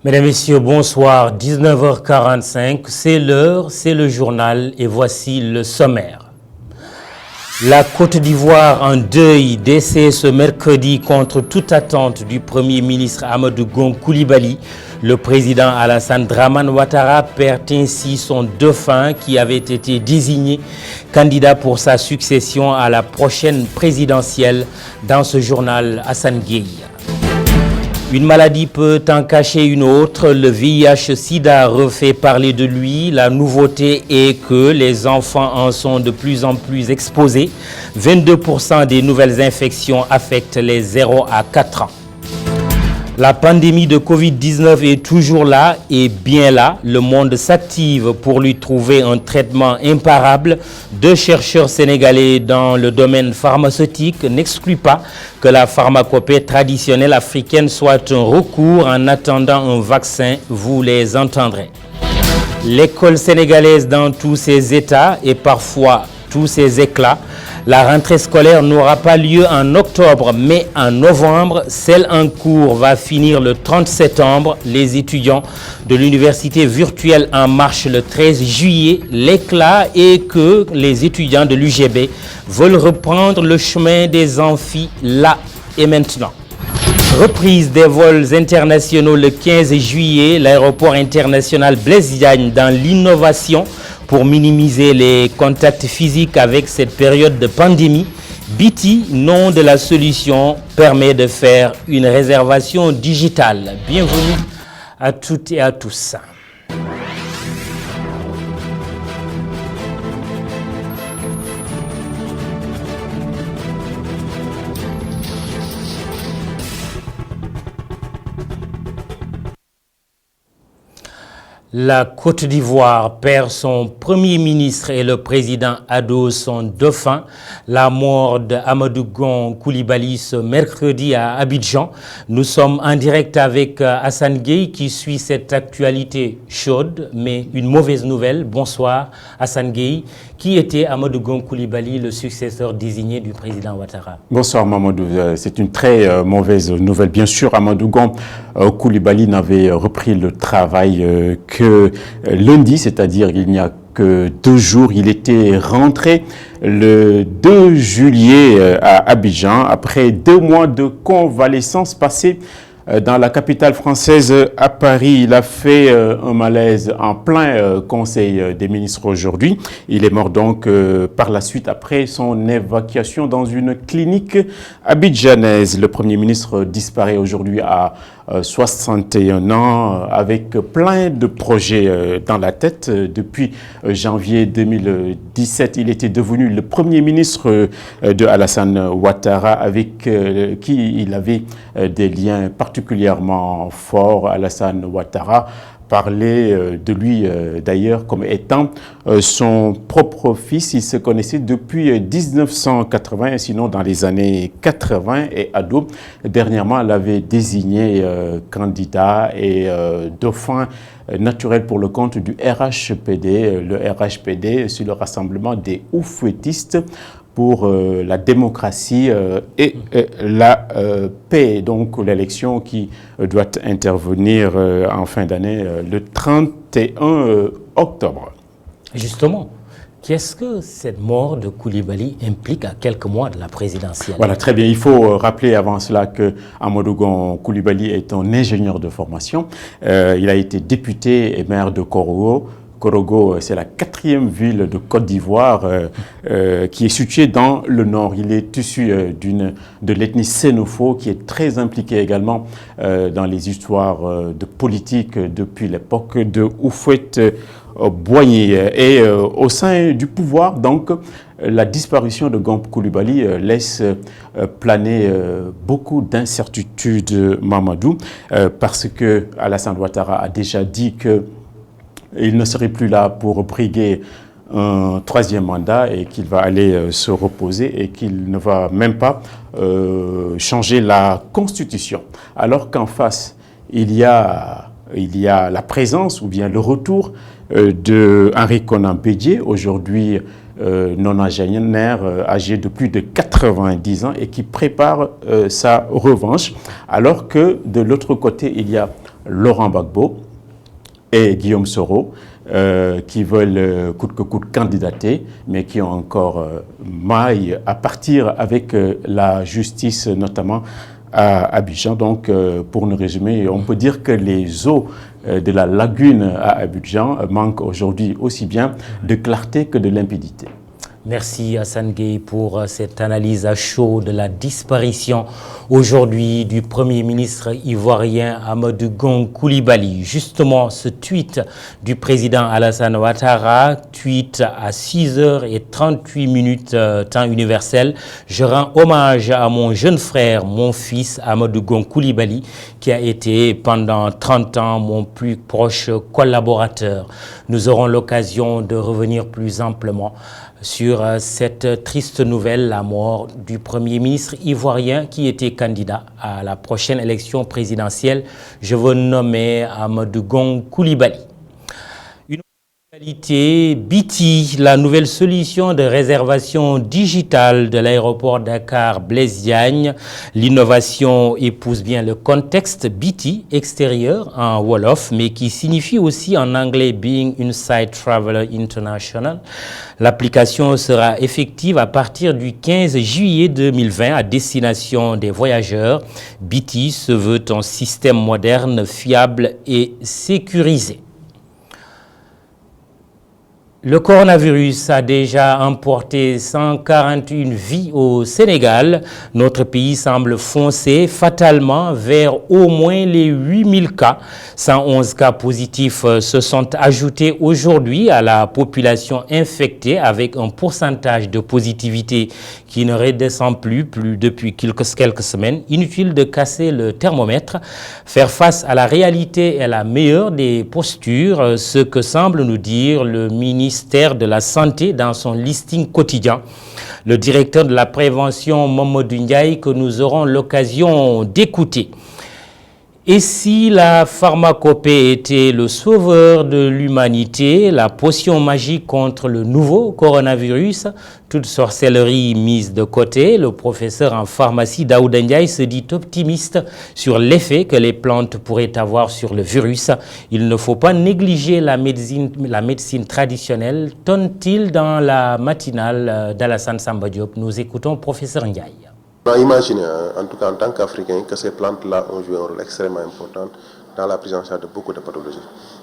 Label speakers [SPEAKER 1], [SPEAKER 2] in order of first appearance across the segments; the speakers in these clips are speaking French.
[SPEAKER 1] Mesdames, Messieurs, bonsoir. 19h45, c'est l'heure, c'est le journal et voici le sommaire. La Côte d'Ivoire en deuil, décès ce mercredi contre toute attente du Premier ministre Amadou Gon Coulibaly. Le président Alassane Dramane Ouattara perd ainsi son dauphin qui avait été désigné candidat pour sa succession à la prochaine présidentielle. Dans ce journal, Hassan Gueye. Une maladie peut en cacher une autre. Le VIH-Sida refait parler de lui. La nouveauté est que les enfants en sont de plus en plus exposés. 22% des nouvelles infections affectent les 0 à 4 ans. La pandémie de Covid-19 est toujours là et bien là. Le monde s'active pour lui trouver un traitement imparable. 2 chercheurs sénégalais dans le domaine pharmaceutique n'excluent pas que la pharmacopée traditionnelle africaine soit un recours en attendant un vaccin. Vous les entendrez. L'école sénégalaise dans tous ses états et parfois tous ses éclats. La rentrée scolaire n'aura pas lieu en octobre, mais en novembre. Celle en cours va finir le 30 septembre. Les étudiants de l'université virtuelle En Marche le 13 juillet. L'éclat est que les étudiants de l'UGB veulent reprendre le chemin des amphis là et maintenant. Reprise des vols internationaux le 15 juillet. L'aéroport international Blaise Diagne dans l'innovation pour minimiser les contacts physiques avec cette période de pandémie. Biti, nom de la solution, permet de faire une réservation digitale. Bienvenue à toutes et à tous. La Côte d'Ivoire perd son Premier ministre et le président ado son dauphin. La mort d'Amadou Gon Coulibaly ce mercredi à Abidjan. Nous sommes en direct avec Hassan Gueye qui suit cette actualité chaude, mais une mauvaise nouvelle. Bonsoir Hassan Gueye. Qui était Amadou Gon Coulibaly, le successeur désigné du président Ouattara?
[SPEAKER 2] Bonsoir Mamadou, c'est une très mauvaise nouvelle. Bien sûr, Amadou Gon Coulibaly n'avait repris le travail que lundi, c'est-à-dire il n'y a que 2 jours. Il était rentré le 2 juillet à Abidjan après 2 mois de convalescence passée dans la capitale française à Paris. Il a fait un malaise en plein conseil des ministres aujourd'hui. Il est mort donc par la suite après son évacuation dans une clinique abidjanaise. Le Premier ministre disparaît aujourd'hui à 61 ans avec plein de projets dans la tête. Depuis janvier 2017, il était devenu le Premier ministre de Alassane Ouattara avec qui il avait des liens particulièrement forts. Alassane Ouattara parlait de lui d'ailleurs comme étant son propre fils. Il se connaissait depuis 1980, sinon dans les années 80 et ado. Dernièrement, elle avait désigné candidat et dauphin naturel pour le compte du RHPD. Le RHPD, c'est le rassemblement des oufouettistes pour la démocratie et la paix. Donc l'élection qui doit intervenir en fin d'année le 31 octobre.
[SPEAKER 1] Justement, qu'est-ce que cette mort de Coulibaly implique à quelques mois de la présidentielle?
[SPEAKER 2] Voilà, très bien. Il faut rappeler avant cela que Amadou Gon Coulibaly est un ingénieur de formation. Il a été député et maire de Korogo. Korogo, c'est la 4e ville de Côte d'Ivoire qui est située dans le nord. Il est issu de l'ethnie Sénofo qui est très impliqué également dans les histoires de politique depuis l'époque de Houphouët-Boigny. Et au sein du pouvoir, donc, la disparition de Gon Coulibaly laisse planer beaucoup d'incertitudes, Mamadou, parce que Alassane Ouattara a déjà dit que il ne serait plus là pour briguer un 3e mandat et qu'il va aller se reposer et qu'il ne va même pas changer la Constitution. Alors qu'en face, il y a la présence ou bien le retour de Henri Konan Bédié, aujourd'hui nonagénaire, âgé de plus de 90 ans et qui prépare sa revanche. Alors que de l'autre côté, il y a Laurent Gbagbo et Guillaume Soro, qui veulent coûte que coûte candidater, mais qui ont encore maille à partir avec la justice, notamment à Abidjan. Donc, pour nous résumer, on peut dire que les eaux de la lagune à Abidjan manquent aujourd'hui aussi bien de clarté que de limpidité.
[SPEAKER 1] Merci Hassan Gueye pour cette analyse à chaud de la disparition aujourd'hui du Premier ministre ivoirien Amadou Gon Coulibaly. Justement, ce tweet du président Alassane Ouattara, tweet à 6h38 temps universel. Je rends hommage à mon jeune frère, mon fils Amadou Gon Coulibaly, qui a été pendant 30 ans mon plus proche collaborateur. Nous aurons l'occasion de revenir plus amplement sur cette triste nouvelle, la mort du Premier ministre ivoirien qui était candidat à la prochaine élection présidentielle. Je veux nommer Amadou Gon Coulibaly. Une actualité, BT, la nouvelle solution de réservation digitale de l'aéroport Dakar-Blaise Diagne. L'innovation épouse bien le contexte BT, extérieur en Wolof, mais qui signifie aussi en anglais Being Inside Traveler International. L'application sera effective à partir du 15 juillet 2020 à destination des voyageurs. BT se veut un système moderne, fiable et sécurisé. Le coronavirus a déjà emporté 141 vies au Sénégal. Notre pays semble foncer fatalement vers au moins les 8000 cas. 111 cas positifs se sont ajoutés aujourd'hui à la population infectée avec un pourcentage de positivité qui ne redescend plus depuis quelques semaines. Inutile de casser le thermomètre. Faire face à la réalité est la meilleure des postures, ce que semble nous dire le ministère de la Santé dans son listing quotidien. Le directeur de la prévention, Mamadou Ndiaye, que nous aurons l'occasion d'écouter. Et si la pharmacopée était le sauveur de l'humanité, la potion magique contre le nouveau coronavirus, toute sorcellerie mise de côté, le professeur en pharmacie Daouda Ndiaye se dit optimiste sur l'effet que les plantes pourraient avoir sur le virus. Il ne faut pas négliger la médecine traditionnelle, tonne-t-il dans la matinale d'Alassane Samba Diop. Nous écoutons professeur Ndiaye.
[SPEAKER 3] On a imaginé, en tout cas en tant qu'Africains, que ces plantes-là ont joué un rôle extrêmement important dans la prise en charge de beaucoup de pathologies.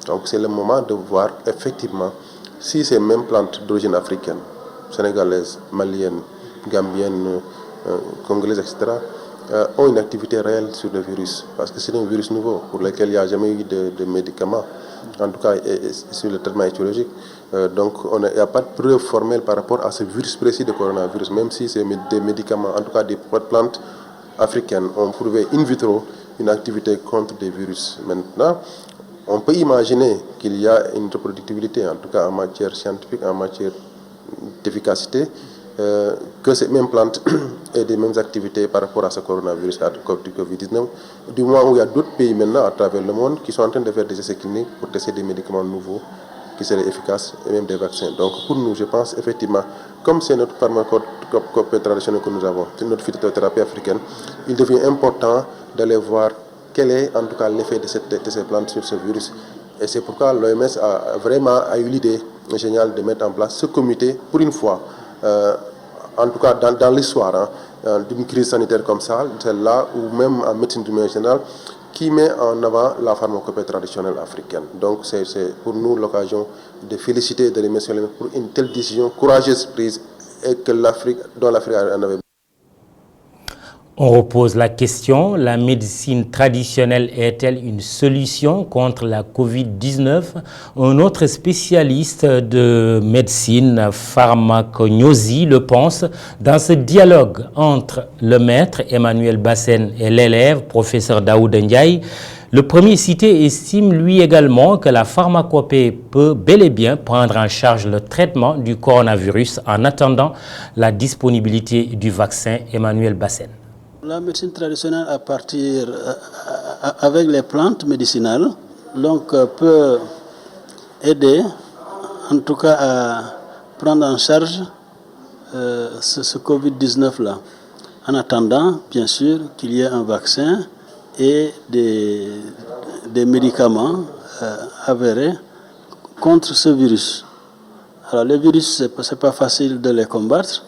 [SPEAKER 3] Donc c'est le moment de voir effectivement si ces mêmes plantes d'origine africaine, sénégalaise, malienne, gambienne, congolaise, etc., ont une activité réelle sur le virus. Parce que c'est un virus nouveau pour lequel il n'y a jamais eu de médicaments, en tout cas sur le traitement étiologique. Donc il n'y a pas de preuve formelle par rapport à ce virus précis de coronavirus, même si c'est des médicaments, en tout cas des plantes africaines, ont prouvé in vitro une activité contre des virus. Maintenant, on peut imaginer qu'il y a une reproductibilité, en tout cas en matière scientifique, en matière d'efficacité, que ces mêmes plantes aient des mêmes activités par rapport à ce coronavirus, à du Covid-19, du moment où il y a d'autres pays maintenant à travers le monde qui sont en train de faire des essais cliniques pour tester des médicaments nouveaux qui seraient efficaces et même des vaccins. Donc pour nous, je pense effectivement, comme c'est notre pharmacopée traditionnelle que nous avons, c'est notre phytothérapie africaine, il devient important d'aller voir quel est en tout cas l'effet de ces plantes sur ce virus. Et c'est pourquoi l'OMS a vraiment eu l'idée géniale de mettre en place ce comité pour une fois, en tout cas dans l'histoire d'une crise sanitaire comme ça, celle-là, ou même en médecine du milieu général, qui met en avant la pharmacopée traditionnelle africaine. Donc c'est pour nous l'occasion de féliciter et de remercier pour une telle décision courageuse prise et que dont l'Afrique en avait.
[SPEAKER 1] On repose la question, la médecine traditionnelle est-elle une solution contre la Covid-19? Un autre spécialiste de médecine, pharmacognosie, le pense. Dans ce dialogue entre le maître Emmanuel Bassène et l'élève, professeur Daouda Ndiaye, le premier cité estime lui également que la pharmacopée peut bel et bien prendre en charge le traitement du coronavirus en attendant la disponibilité du vaccin. Emmanuel Bassène.
[SPEAKER 4] La médecine traditionnelle à partir avec les plantes médicinales donc peut aider en tout cas à prendre en charge ce Covid-19 là en attendant bien sûr qu'il y ait un vaccin et des des médicaments avérés contre ce virus. Alors les virus, c'est pas facile de les combattre.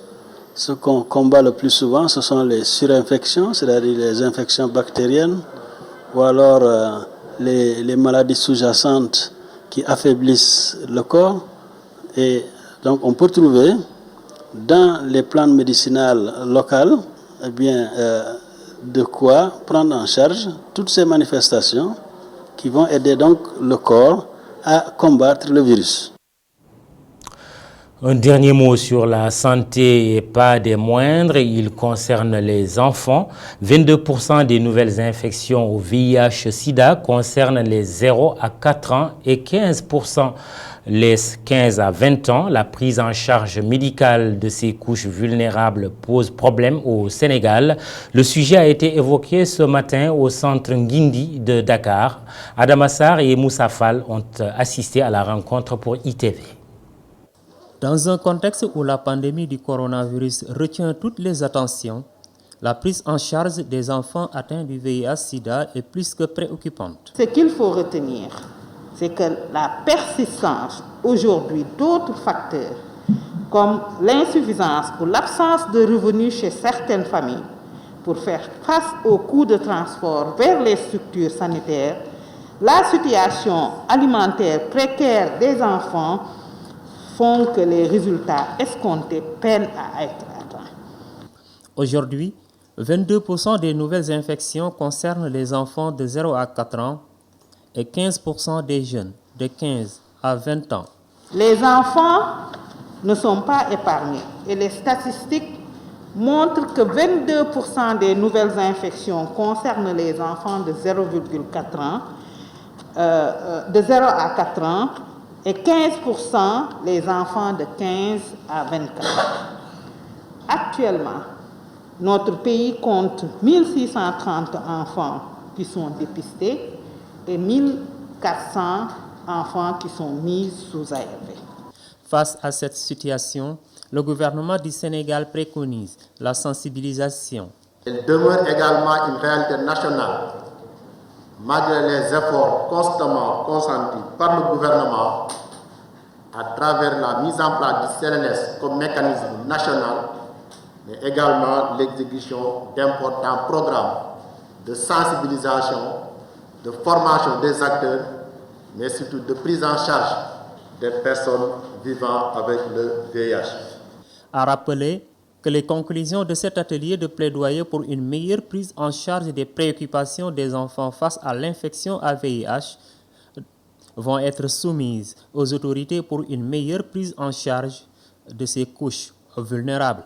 [SPEAKER 4] Ce qu'on combat le plus souvent, ce sont les surinfections, c'est-à-dire les infections bactériennes, ou alors les maladies sous-jacentes qui affaiblissent le corps. Et donc on peut trouver dans les plantes médicinales locales de quoi prendre en charge toutes ces manifestations qui vont aider donc le corps à combattre le virus.
[SPEAKER 1] Un dernier mot sur la santé et pas des moindres, il concerne les enfants. 22% des nouvelles infections au VIH-Sida concernent les 0 à 4 ans et 15% les 15 à 20 ans. La prise en charge médicale de ces couches vulnérables pose problème au Sénégal. Le sujet a été évoqué ce matin au centre Nguindi de Dakar. Adama Sarr et Moussa Fall ont assisté à la rencontre pour ITV.
[SPEAKER 5] Dans un contexte où la pandémie du coronavirus retient toutes les attentions, la prise en charge des enfants atteints du VIH-Sida est plus que préoccupante.
[SPEAKER 6] Ce qu'il faut retenir, c'est que la persistance aujourd'hui d'autres facteurs, comme l'insuffisance ou l'absence de revenus chez certaines familles, pour faire face aux coûts de transport vers les structures sanitaires, la situation alimentaire précaire des enfants font que les résultats escomptés peinent à être atteints.
[SPEAKER 5] Aujourd'hui, 22% des nouvelles infections concernent les enfants de 0 à 4 ans et 15% des jeunes de 15 à 20 ans.
[SPEAKER 6] Les enfants ne sont pas épargnés et les statistiques montrent que 22% des nouvelles infections concernent les enfants de 0,4 ans, de 0 à 4 ans et 15% les enfants de 15 à 24 ans. Actuellement, notre pays compte 1630 enfants qui sont dépistés et 1400 enfants qui sont mis sous ARV.
[SPEAKER 5] Face à cette situation, le gouvernement du Sénégal préconise la sensibilisation.
[SPEAKER 7] Elle demeure également une réalité nationale, malgré les efforts constamment consentis par le gouvernement à travers la mise en place du CNS comme mécanisme national, mais également l'exécution d'importants programmes de sensibilisation, de formation des acteurs, mais surtout de prise en charge des personnes vivant avec le VIH.
[SPEAKER 5] A rappelé que les conclusions de cet atelier de plaidoyer pour une meilleure prise en charge des préoccupations des enfants face à l'infection à VIH vont être soumises aux autorités pour une meilleure prise en charge de ces couches vulnérables.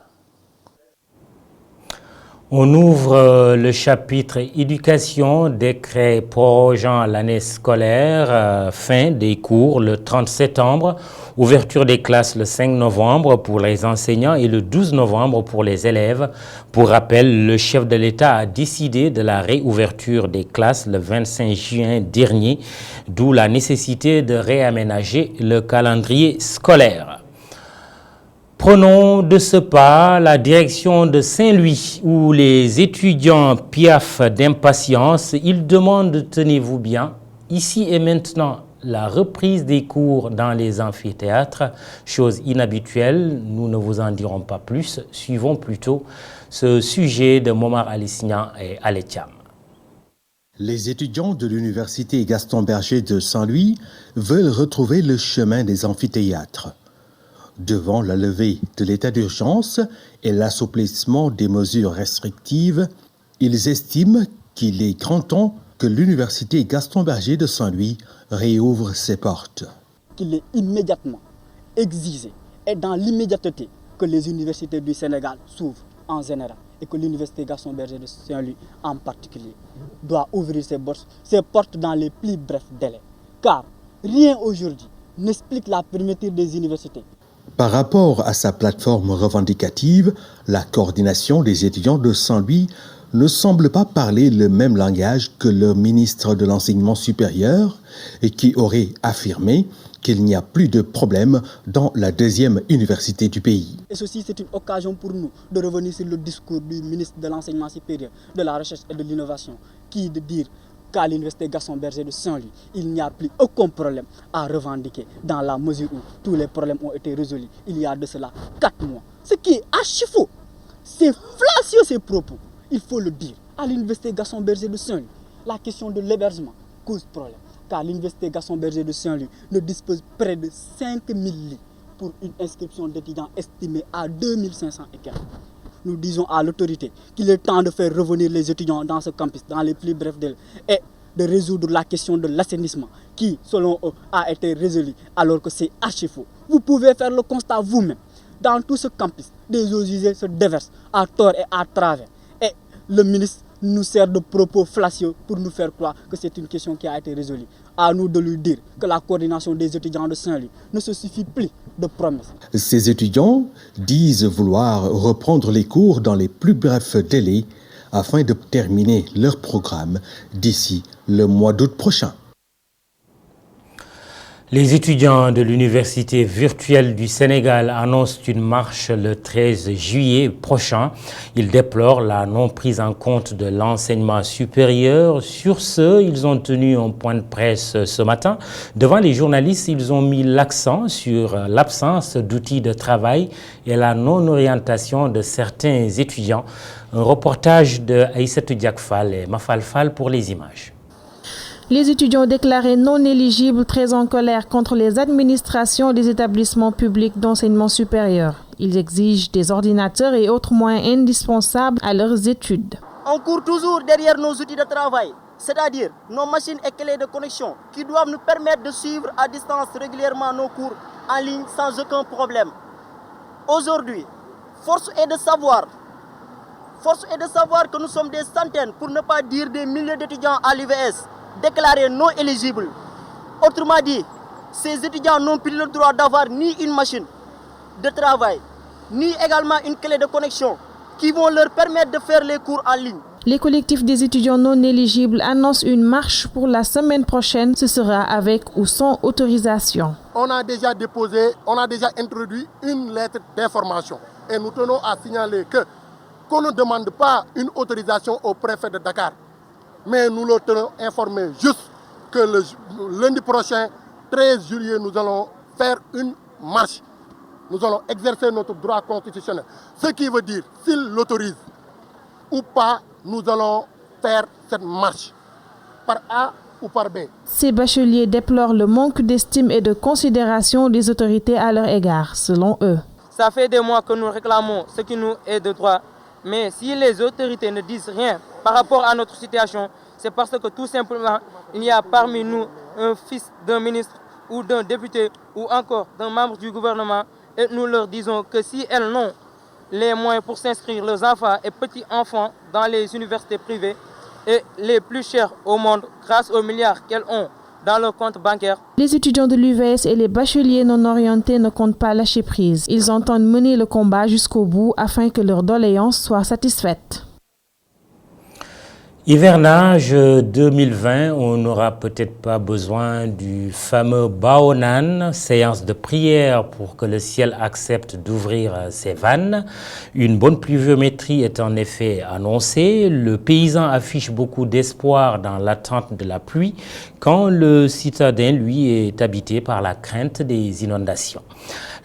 [SPEAKER 1] On ouvre le chapitre éducation, décret prorogeant l'année scolaire, fin des cours le 30 septembre, ouverture des classes le 5 novembre pour les enseignants et le 12 novembre pour les élèves. Pour rappel, le chef de l'État a décidé de la réouverture des classes le 25 juin dernier, d'où la nécessité de réaménager le calendrier scolaire. Prenons de ce pas la direction de Saint-Louis où les étudiants piaffent d'impatience. Ils demandent, tenez-vous bien, ici et maintenant, la reprise des cours dans les amphithéâtres, chose inhabituelle, nous ne vous en dirons pas plus. Suivons plutôt ce sujet de Momar Alissignan et Aletiam.
[SPEAKER 8] Les étudiants de l'université Gaston Berger de Saint-Louis veulent retrouver le chemin des amphithéâtres. Devant la levée de l'état d'urgence et l'assouplissement des mesures restrictives, ils estiment qu'il est grand temps que l'université Gaston Berger de Saint-Louis réouvre ses portes.
[SPEAKER 9] Il est immédiatement exigé et dans l'immédiateté que les universités du Sénégal s'ouvrent en général et que l'université Gaston Berger de Saint-Louis en particulier doit ouvrir ses portes dans les plus brefs délais. Car rien aujourd'hui n'explique la fermeture des universités.
[SPEAKER 8] Par rapport à sa plateforme revendicative, la coordination des étudiants de Saint-Louis ne semble pas parler le même langage que le ministre de l'Enseignement supérieur et qui aurait affirmé qu'il n'y a plus de problème dans la deuxième université du pays.
[SPEAKER 9] Et ceci, c'est une occasion pour nous de revenir sur le discours du ministre de l'Enseignement supérieur, de la Recherche et de l'Innovation, qui est de dire qu'à l'Université Gaston Berger de Saint-Louis, il n'y a plus aucun problème à revendiquer dans la mesure où tous les problèmes ont été résolus il y a de cela 4 mois. Ce qui est archi faux. C'est fallacieux ces propos. Il faut le dire. À l'Université Gaston Berger de Saint-Louis, la question de l'hébergement cause problème. Car l'Université Gaston Berger de Saint-Louis ne dispose près de 5000 lits pour une inscription d'étudiants estimée à 2500 et quelques. Nous disons à l'autorité qu'il est temps de faire revenir les étudiants dans ce campus dans les plus brefs délais et de résoudre la question de l'assainissement qui, selon eux, a été résolue alors que c'est archi faux. Vous pouvez faire le constat vous-même. Dans tout ce campus, des eaux usées se déversent à tort et à travers. Et le ministre nous sert de propos fallacieux pour nous faire croire que c'est une question qui a été résolue. À nous de lui dire que la coordination des étudiants de Saint-Louis ne se suffit plus de promesses.
[SPEAKER 8] Ces étudiants disent vouloir reprendre les cours dans les plus brefs délais afin de terminer leur programme d'ici le mois d'août prochain.
[SPEAKER 1] Les étudiants de l'Université virtuelle du Sénégal annoncent une marche le 13 juillet prochain. Ils déplorent la non prise en compte de l'enseignement supérieur. Sur ce, ils ont tenu un point de presse ce matin. Devant les journalistes, ils ont mis l'accent sur l'absence d'outils de travail et la non-orientation de certains étudiants. Un reportage de Aïssatou Diakfal et Mafal Fall pour les images.
[SPEAKER 10] Les étudiants déclarés non éligibles très en colère contre les administrations des établissements publics d'enseignement supérieur. Ils exigent des ordinateurs et autres moyens indispensables à leurs études.
[SPEAKER 9] On court toujours derrière nos outils de travail, c'est-à-dire nos machines et clés de connexion qui doivent nous permettre de suivre à distance régulièrement nos cours en ligne sans aucun problème. Aujourd'hui, force est de savoir que nous sommes des centaines, pour ne pas dire des milliers d'étudiants à l'UVS déclarés non éligibles. Autrement dit, ces étudiants n'ont plus le droit d'avoir ni une machine de travail, ni également une clé de connexion qui vont leur permettre de faire les cours en ligne.
[SPEAKER 10] Les collectifs des étudiants non éligibles annoncent une marche pour la semaine prochaine. Ce sera avec ou sans autorisation.
[SPEAKER 7] On a déjà introduit une lettre d'information et nous tenons à signaler qu'on ne demande pas une autorisation au préfet de Dakar. Mais nous le tenons informé juste que le lundi prochain, 13 juillet, nous allons faire une marche. Nous allons exercer notre droit constitutionnel. Ce qui veut dire, s'il l'autorise ou pas, nous allons faire cette marche par A ou par B.
[SPEAKER 10] Ces bacheliers déplorent le manque d'estime et de considération des autorités à leur égard, selon eux.
[SPEAKER 11] Ça fait des mois que nous réclamons ce qui nous est de droit. Mais si les autorités ne disent rien par rapport à notre situation, c'est parce que tout simplement, il y a parmi nous un fils d'un ministre ou d'un député ou encore d'un membre du gouvernement. Et nous leur disons que si elles n'ont les moyens pour s'inscrire leurs enfants et petits-enfants dans les universités privées et les plus chères au monde grâce aux milliards qu'elles ont dans leur compte bancaire.
[SPEAKER 10] Les étudiants de l'UVS et les bacheliers non orientés ne comptent pas lâcher prise. Ils entendent mener le combat jusqu'au bout afin que leurs doléances soient satisfaites.
[SPEAKER 1] Hivernage 2020, on n'aura peut-être pas besoin du fameux Baonan, séance de prière pour que le ciel accepte d'ouvrir ses vannes. Une bonne pluviométrie est en effet annoncée. Le paysan affiche beaucoup d'espoir dans l'attente de la pluie, quand le citadin, lui, est habité par la crainte des inondations.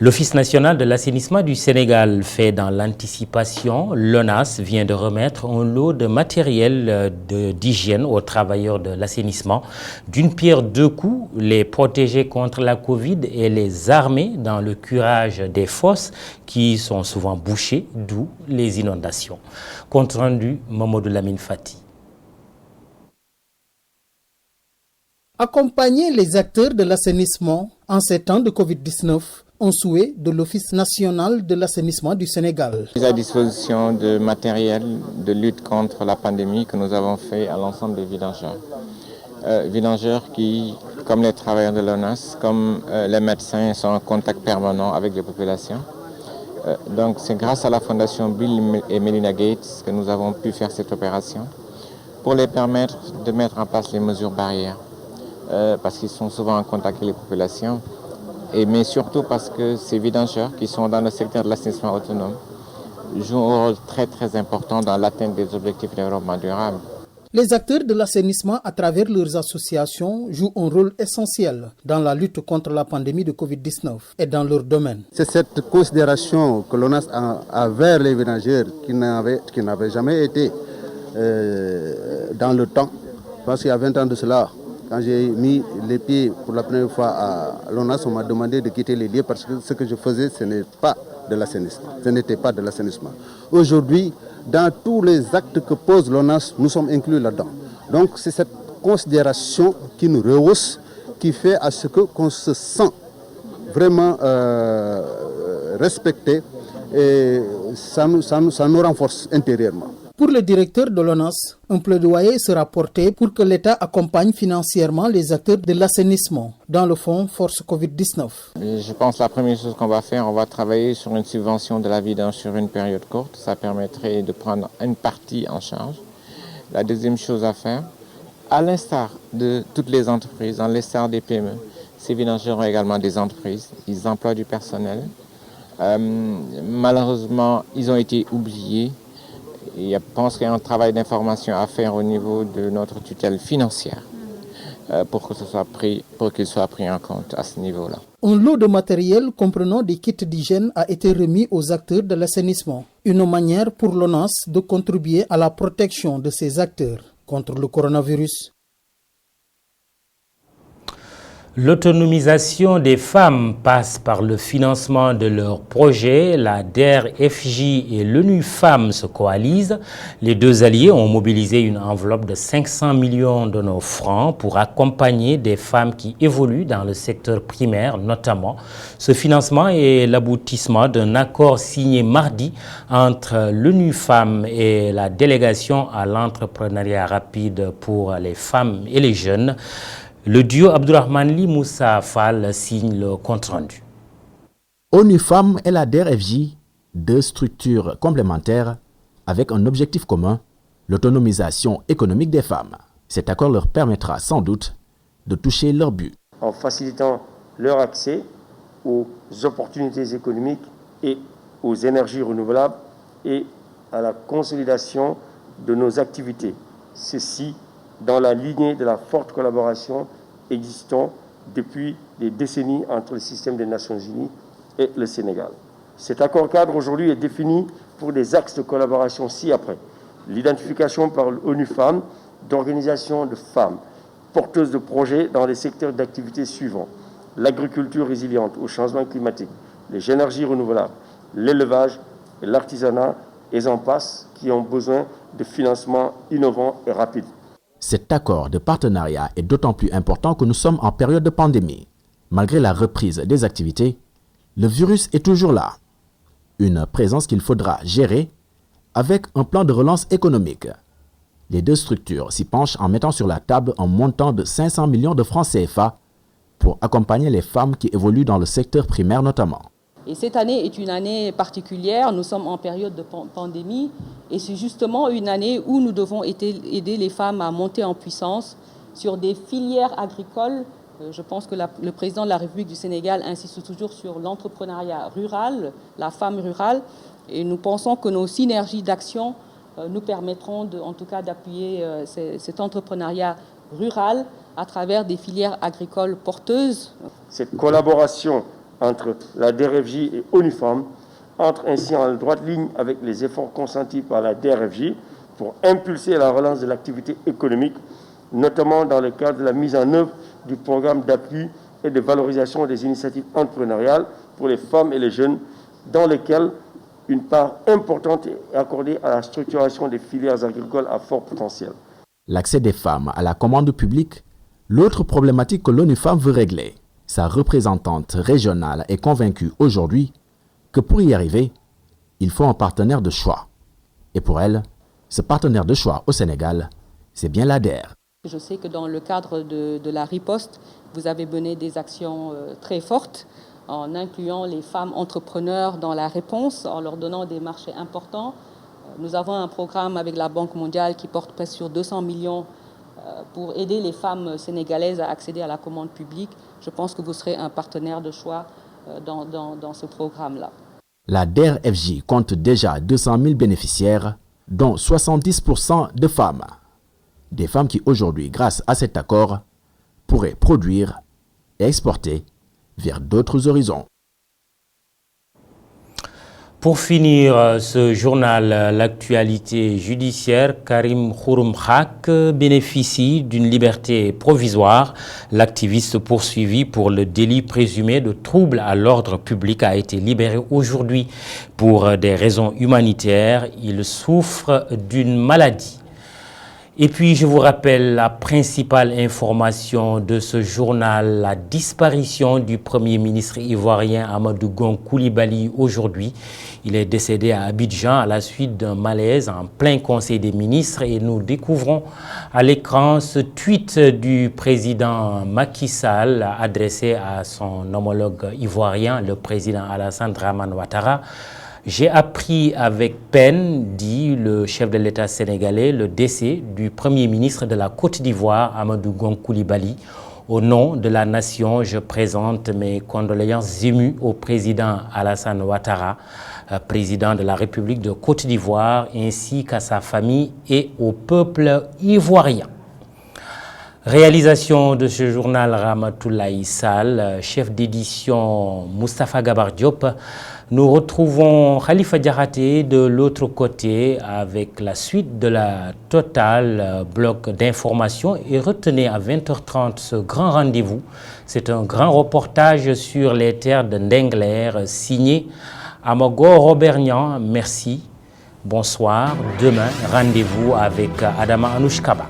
[SPEAKER 1] L'Office national de l'assainissement du Sénégal fait dans l'anticipation. L'ONAS vient de remettre un lot de matériel d'hygiène aux travailleurs de l'assainissement. D'une pierre deux coups, les protéger contre la Covid et les armer dans le curage des fosses qui sont souvent bouchées, d'où les inondations. Compte rendu, Mamadou Lamine Fati.
[SPEAKER 12] Accompagner les acteurs de l'assainissement en ces temps de Covid-19, un souhait de l'Office national de l'assainissement du Sénégal.
[SPEAKER 13] Mise à disposition de matériel de lutte contre la pandémie que nous avons fait à l'ensemble des vidangeurs. Vidangeurs qui, comme les travailleurs de l'ONAS, comme les médecins, sont en contact permanent avec les populations. Donc c'est grâce à la Fondation Bill et Melinda Gates que nous avons pu faire cette opération pour les permettre de mettre en place les mesures barrières. Parce qu'ils sont souvent en contact avec les populations, mais surtout parce que ces vidangeurs qui sont dans le secteur de l'assainissement autonome jouent un rôle très très important dans l'atteinte des objectifs de développement durable.
[SPEAKER 12] Les acteurs de l'assainissement, à travers leurs associations, jouent un rôle essentiel dans la lutte contre la pandémie de Covid-19 et dans leur domaine.
[SPEAKER 14] C'est cette considération que l'ONAS a vers les ménagères qui n'avait jamais été dans le temps. Je pense qu'il y a 20 ans de cela, quand j'ai mis les pieds pour la première fois à l'ONAS, on m'a demandé de quitter les lieux parce que ce que je faisais, ce n'était pas de l'assainissement. Ce n'était pas de l'assainissement. Aujourd'hui, dans tous les actes que pose l'ONAS, nous sommes inclus là-dedans. Donc c'est cette considération qui nous rehausse, qui fait à ce qu'on se sent vraiment respecté et ça nous renforce intérieurement.
[SPEAKER 12] Pour le directeur de l'ONAS, un plaidoyer sera porté pour que l'État accompagne financièrement les acteurs de l'assainissement dans le fonds Force Covid-19.
[SPEAKER 13] Je pense que la première chose qu'on va faire, on va travailler sur une subvention de la vidange sur une période courte. Ça permettrait de prendre une partie en charge. La deuxième chose à faire, à l'instar de toutes les entreprises, à l'instar des PME, ces vidangeurs ont également des entreprises, ils emploient du personnel. Malheureusement, ils ont été oubliés. Je pense qu'il y a un travail d'information à faire au niveau de notre tutelle financière pour qu'il soit pris en compte à ce niveau-là.
[SPEAKER 12] Un lot de matériel comprenant des kits d'hygiène a été remis aux acteurs de l'assainissement. Une manière pour l'ONAS de contribuer à la protection de ces acteurs contre le coronavirus.
[SPEAKER 1] L'autonomisation des femmes passe par le financement de leurs projets. La DER/FJ et l'ONU Femmes se coalisent. Les deux alliés ont mobilisé une enveloppe de 500 millions de nos francs pour accompagner des femmes qui évoluent dans le secteur primaire notamment. Ce financement est l'aboutissement d'un accord signé mardi entre l'ONU Femmes et la délégation à l'entrepreneuriat rapide pour les femmes et les jeunes. Le duo Abdourahmane Ly Moussa Fall signe le compte-rendu.
[SPEAKER 15] ONU Femmes et la DER/FJ, deux structures complémentaires avec un objectif commun, l'autonomisation économique des femmes. Cet accord leur permettra sans doute de toucher leur but.
[SPEAKER 16] En facilitant leur accès aux opportunités économiques et aux énergies renouvelables et à la consolidation de nos activités. Ceci dans la lignée de la forte collaboration existant depuis des décennies entre le système des Nations Unies et le Sénégal. Cet accord cadre aujourd'hui est défini pour des axes de collaboration ci-après. L'identification par l'ONU Femmes d'organisations de femmes porteuses de projets dans les secteurs d'activité suivants: l'agriculture résiliente au changement climatique, les énergies renouvelables, l'élevage et l'artisanat, et j'en passe, qui ont besoin de financements innovants et rapides.
[SPEAKER 15] Cet accord de partenariat est d'autant plus important que nous sommes en période de pandémie. Malgré la reprise des activités, le virus est toujours là. Une présence qu'il faudra gérer avec un plan de relance économique. Les deux structures s'y penchent en mettant sur la table un montant de 500 millions de francs CFA pour accompagner les femmes qui évoluent dans le secteur primaire notamment.
[SPEAKER 17] Et cette année est une année particulière, nous sommes en période de pandémie et c'est justement une année où nous devons aider les femmes à monter en puissance sur des filières agricoles. Je pense que le président de la République du Sénégal insiste toujours sur l'entrepreneuriat rural, la femme rurale, et nous pensons que nos synergies d'action nous permettront en tout cas d'appuyer cet entrepreneuriat rural à travers des filières agricoles porteuses.
[SPEAKER 16] Cette collaboration entre la DER/FJ et ONU Femmes entre ainsi en droite ligne avec les efforts consentis par la DER/FJ pour impulser la relance de l'activité économique, notamment dans le cadre de la mise en œuvre du programme d'appui et de valorisation des initiatives entrepreneuriales pour les femmes et les jeunes, dans lequel une part importante est accordée à la structuration des filières agricoles à fort potentiel.
[SPEAKER 15] L'accès des femmes à la commande publique, l'autre problématique que l'ONU Femmes veut régler. Sa représentante régionale est convaincue aujourd'hui que pour y arriver, il faut un partenaire de choix. Et pour elle, ce partenaire de choix au Sénégal, c'est bien la DER.
[SPEAKER 17] Je sais que dans le cadre de la riposte, vous avez mené des actions très fortes en incluant les femmes entrepreneurs dans la réponse, en leur donnant des marchés importants. Nous avons un programme avec la Banque mondiale qui porte presque sur 200 millions pour aider les femmes sénégalaises à accéder à la commande publique. Je pense que vous serez un partenaire de choix dans ce programme-là.
[SPEAKER 15] La DER/FJ compte déjà 200 000 bénéficiaires, dont 70% de femmes. Des femmes qui aujourd'hui, grâce à cet accord, pourraient produire et exporter vers d'autres horizons.
[SPEAKER 1] Pour finir ce journal, l'actualité judiciaire, Karim Khouroum Khak bénéficie d'une liberté provisoire. L'activiste poursuivi pour le délit présumé de trouble à l'ordre public a été libéré aujourd'hui pour des raisons humanitaires. Il souffre d'une maladie. Et puis, je vous rappelle la principale information de ce journal, la disparition du Premier ministre ivoirien Amadou Gon Coulibaly aujourd'hui. Il est décédé à Abidjan à la suite d'un malaise en plein Conseil des ministres et nous découvrons à l'écran ce tweet du président Macky Sall adressé à son homologue ivoirien, le président Alassane Dramane Ouattara. J'ai appris avec peine, dit le chef de l'État sénégalais, le décès du Premier ministre de la Côte d'Ivoire, Amadou Gon Coulibaly. Au nom de la nation, je présente mes condoléances émues au président Alassane Ouattara, président de la République de Côte d'Ivoire, ainsi qu'à sa famille et au peuple ivoirien. Réalisation de ce journal Ramatoulaye Sall, chef d'édition Moustapha Gabar Diop. Nous retrouvons Khalifa Diakhaté de l'autre côté avec la suite de la Total, bloc d'information. Et retenez à 20h30 ce grand rendez-vous. C'est un grand reportage sur les terres de Ndengler signé Amago Robernian. Merci, bonsoir. Demain, rendez-vous avec Adama Anouchkaba.